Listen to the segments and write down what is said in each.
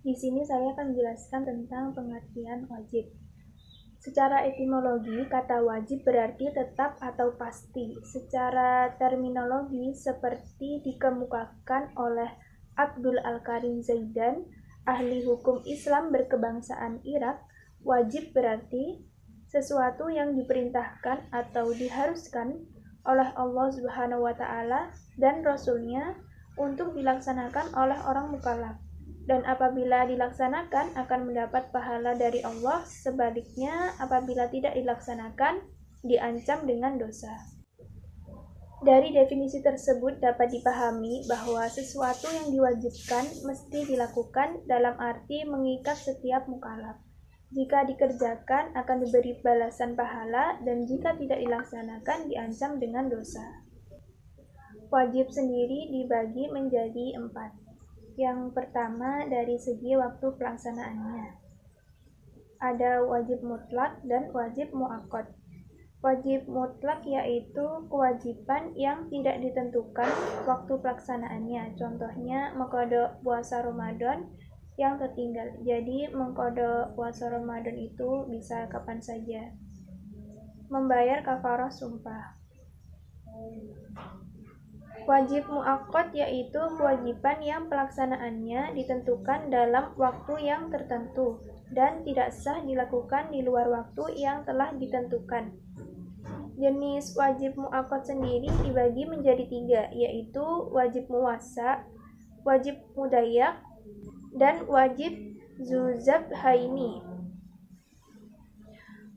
Di sini saya akan menjelaskan tentang pengertian wajib. Secara etimologi, kata wajib berarti tetap atau pasti. Secara terminologi, seperti dikemukakan oleh Abdul Al-Karim Zaidan, ahli hukum Islam berkebangsaan Irak, wajib berarti sesuatu yang diperintahkan atau diharuskan oleh Allah Subhanahu wa Ta'ala dan Rasul-Nya untuk dilaksanakan oleh orang mukallaf, dan apabila dilaksanakan akan mendapat pahala dari Allah. Sebaliknya, apabila tidak dilaksanakan diancam dengan dosa. Dari definisi tersebut dapat dipahami bahwa sesuatu yang diwajibkan mesti dilakukan dalam arti mengikat setiap mukallaf. Jika dikerjakan akan diberi balasan pahala, dan jika tidak dilaksanakan diancam dengan dosa. Wajib sendiri dibagi menjadi 4. Yang pertama, dari segi waktu pelaksanaannya. Ada wajib mutlak dan wajib muakkad. Wajib mutlak yaitu kewajiban yang tidak ditentukan waktu pelaksanaannya. Contohnya mengqadha puasa Ramadan yang tertinggal. Jadi mengqadha puasa Ramadan itu bisa kapan saja. Membayar kafarah sumpah. Wajib muakkad yaitu kewajiban yang pelaksanaannya ditentukan dalam waktu yang tertentu dan tidak sah dilakukan di luar waktu yang telah ditentukan. Jenis wajib muakkad sendiri dibagi menjadi 3, yaitu wajib muwassa, wajib mudayyak, dan wajib dzuzabhaini.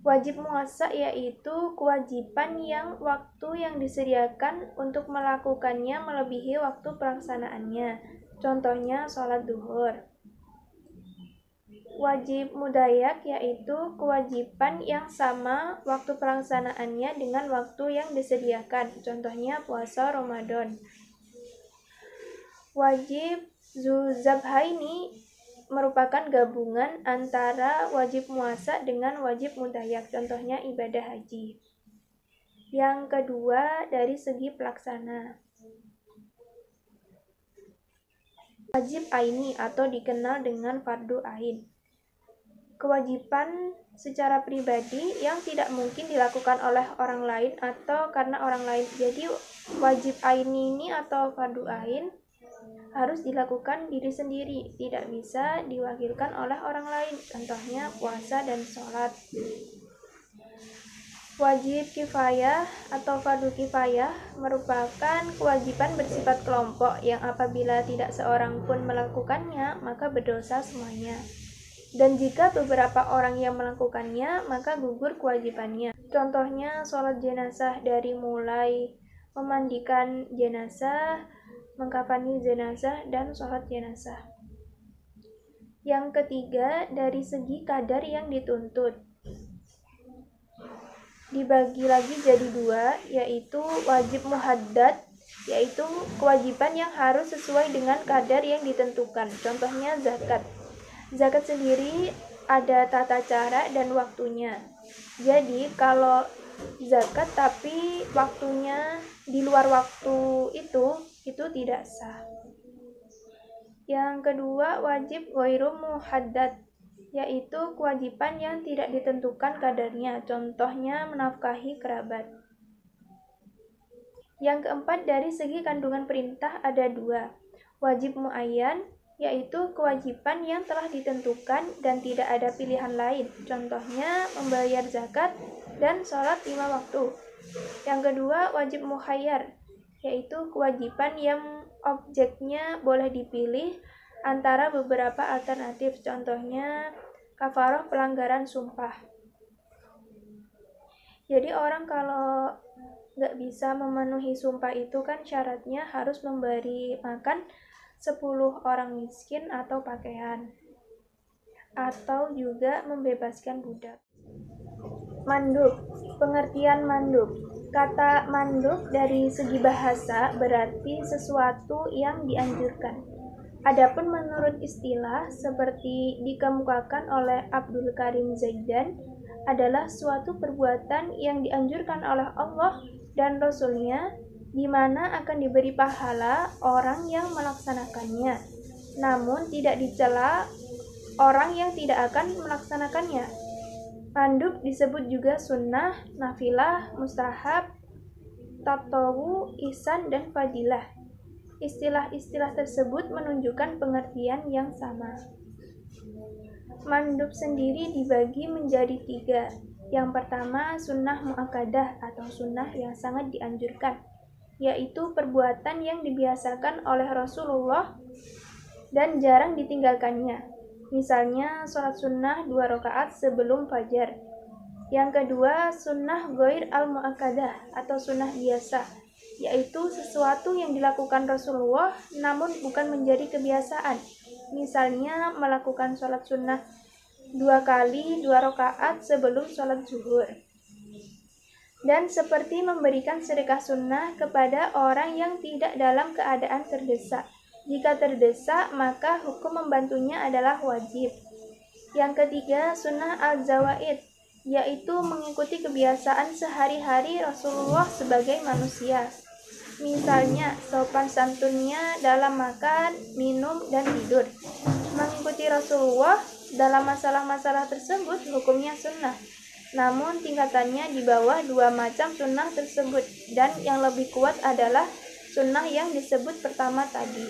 Wajib muwassa yaitu kewajiban yang waktu yang disediakan untuk melakukannya melebihi waktu pelaksanaannya. Contohnya sholat duhur. Wajib mudayyak yaitu kewajiban yang sama waktu pelaksanaannya dengan waktu yang disediakan. Contohnya puasa Ramadan. Wajib dzuzabhaini merupakan gabungan antara wajib muwassa dengan wajib mudayyak. Contohnya ibadah haji. Yang kedua, dari segi pelaksana. Wajib aini atau dikenal dengan fardu ain. Kewajiban secara pribadi yang tidak mungkin dilakukan oleh orang lain atau karena orang lain. Jadi wajib aini ini atau fardu ain harus dilakukan diri sendiri, tidak bisa diwakilkan oleh orang lain. Contohnya puasa dan sholat. Wajib kifayah atau fardu kifayah merupakan kewajiban bersifat kelompok yang apabila tidak seorang pun melakukannya, maka berdosa semuanya. Dan jika beberapa orang yang melakukannya, maka gugur kewajibannya. Contohnya sholat jenazah, dari mulai memandikan jenazah, mengkafani jenazah, dan sholat jenazah. Yang ketiga, dari segi kadar yang dituntut. Dibagi lagi jadi 2, yaitu wajib muhaddad, yaitu kewajiban yang harus sesuai dengan kadar yang ditentukan. Contohnya zakat. Zakat sendiri ada tata cara dan waktunya. Jadi kalau zakat tapi waktunya di luar waktu itu tidak sah. Yang kedua, wajib ghairu muhaddad, yaitu kewajiban yang tidak ditentukan kadarnya. Contohnya menafkahi kerabat. Yang keempat, dari segi kandungan perintah ada 2. Wajib muayyan, yaitu kewajiban yang telah ditentukan dan tidak ada pilihan lain. Contohnya membayar zakat dan sholat 5 waktu. Yang kedua, wajib mukhayyar, yaitu kewajiban yang objeknya boleh dipilih antara beberapa alternatif. Contohnya kafarah pelanggaran sumpah. Jadi orang kalau nggak bisa memenuhi sumpah itu kan syaratnya harus memberi makan 10 orang miskin atau pakaian, atau juga membebaskan budak. Mandub. Pengertian mandub. Kata mandub dari segi bahasa berarti sesuatu yang dianjurkan. Adapun menurut istilah seperti dikemukakan oleh Abdul Karim Zaidan adalah suatu perbuatan yang dianjurkan oleh Allah dan Rasul-Nya, di mana akan diberi pahala orang yang melaksanakannya, namun tidak dicela orang yang tidak akan melaksanakannya. Mandub disebut juga sunnah, nafilah, mustahab, tatawu, ihsan, dan fadilah. Istilah-istilah tersebut menunjukkan pengertian yang sama. Mandub sendiri dibagi menjadi 3. Yang pertama, sunnah muakkadah atau sunnah yang sangat dianjurkan, yaitu perbuatan yang dibiasakan oleh Rasulullah dan jarang ditinggalkannya. Misalnya, sholat sunnah 2 rakaat sebelum fajar. Yang kedua, sunnah ghair al-muakkadah atau sunnah biasa, yaitu sesuatu yang dilakukan Rasulullah namun bukan menjadi kebiasaan. Misalnya, melakukan sholat sunnah 2 kali 2 rakaat sebelum sholat zuhur. Dan seperti memberikan sedekah sunnah kepada orang yang tidak dalam keadaan terdesak. Jika terdesak, maka hukum membantunya adalah wajib. Yang ketiga, sunnah al-zawaid, yaitu mengikuti kebiasaan sehari-hari Rasulullah sebagai manusia. Misalnya, sopan santunnya dalam makan, minum, dan tidur. Mengikuti Rasulullah dalam masalah-masalah tersebut hukumnya sunnah. Namun tingkatannya di bawah 2 macam sunnah tersebut, dan yang lebih kuat adalah sunnah yang disebut pertama tadi.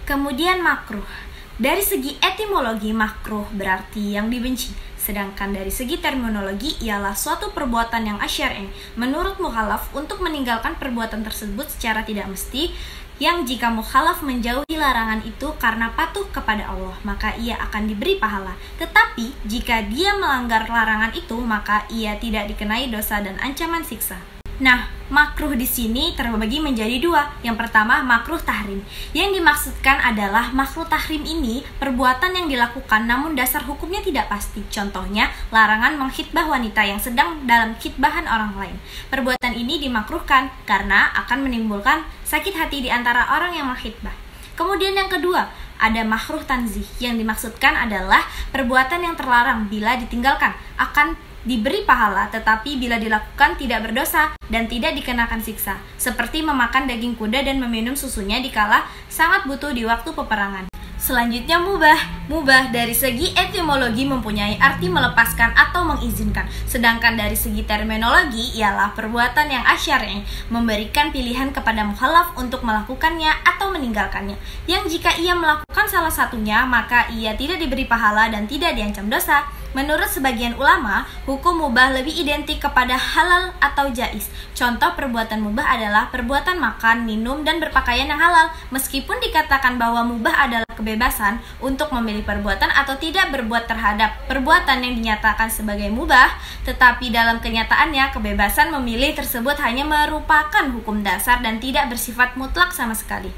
Kemudian makruh. Dari segi etimologi, makruh berarti yang dibenci. Sedangkan dari segi terminologi ialah suatu perbuatan yang asyar'i menurut mukhalaf untuk meninggalkan perbuatan tersebut secara tidak mesti, yang jika mukhalaf menjauhi larangan itu karena patuh kepada Allah, maka ia akan diberi pahala. Tetapi jika dia melanggar larangan itu, maka ia tidak dikenai dosa dan ancaman siksa. Nah, makruh di sini terbagi menjadi 2. Yang pertama, makruh tahrim. Yang dimaksudkan adalah makruh tahrim ini perbuatan yang dilakukan namun dasar hukumnya tidak pasti. Contohnya, larangan mengkhitbah wanita yang sedang dalam khitbahan orang lain. Perbuatan ini dimakruhkan karena akan menimbulkan sakit hati di antara orang yang mengkhitbah. Kemudian yang kedua, ada makruh tanzih. Yang dimaksudkan adalah perbuatan yang terlarang bila ditinggalkan akan diberi pahala, tetapi bila dilakukan tidak berdosa dan tidak dikenakan siksa, seperti memakan daging kuda dan meminum susunya dikala sangat butuh di waktu peperangan. Selanjutnya mubah. Mubah dari segi etimologi mempunyai arti melepaskan atau mengizinkan. Sedangkan dari segi terminologi ialah perbuatan yang asyar'i, memberikan pilihan kepada mukhalaf untuk melakukannya atau meninggalkannya. Yang jika ia melakukan salah satunya, maka ia tidak diberi pahala dan tidak diancam dosa. Menurut sebagian ulama, hukum mubah lebih identik kepada halal atau jais. Contoh perbuatan mubah adalah perbuatan makan, minum, dan berpakaian yang halal. Meskipun dikatakan bahwa mubah adalah kebebasan untuk memilih perbuatan atau tidak berbuat terhadap perbuatan yang dinyatakan sebagai mubah, tetapi dalam kenyataannya kebebasan memilih tersebut hanya merupakan hukum dasar dan tidak bersifat mutlak sama sekali.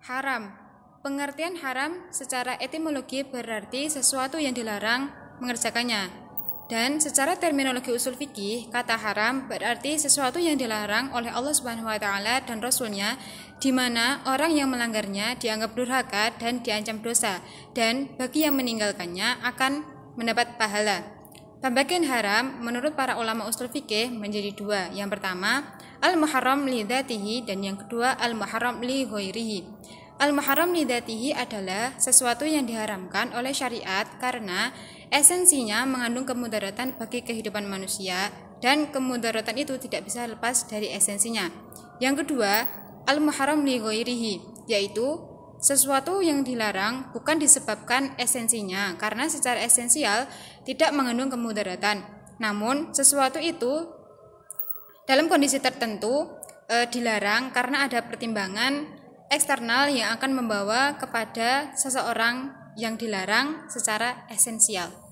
Haram. Pengertian haram secara etimologi berarti sesuatu yang dilarang mengerjakannya. Dan secara terminologi usul fikih, kata haram berarti sesuatu yang dilarang oleh Allah Subhanahu wa taala dan Rasul-Nya, di mana orang yang melanggarnya dianggap durhaka dan diancam dosa, dan bagi yang meninggalkannya akan mendapat pahala. Pembagian haram menurut para ulama usul fikih menjadi 2. Yang pertama, al-muharram li dzatihi, dan yang kedua al-muharram li ghairihi. Al-muharram li dzatihi adalah sesuatu yang diharamkan oleh syariat karena esensinya mengandung kemudaratan bagi kehidupan manusia, dan kemudaratan itu tidak bisa lepas dari esensinya. Yang kedua, al-muharram li ghairihi, yaitu sesuatu yang dilarang bukan disebabkan esensinya karena secara esensial tidak mengandung kemudaratan. Namun sesuatu itu dalam kondisi tertentu dilarang karena ada pertimbangan eksternal yang akan membawa kepada seseorang yang dilarang secara esensial.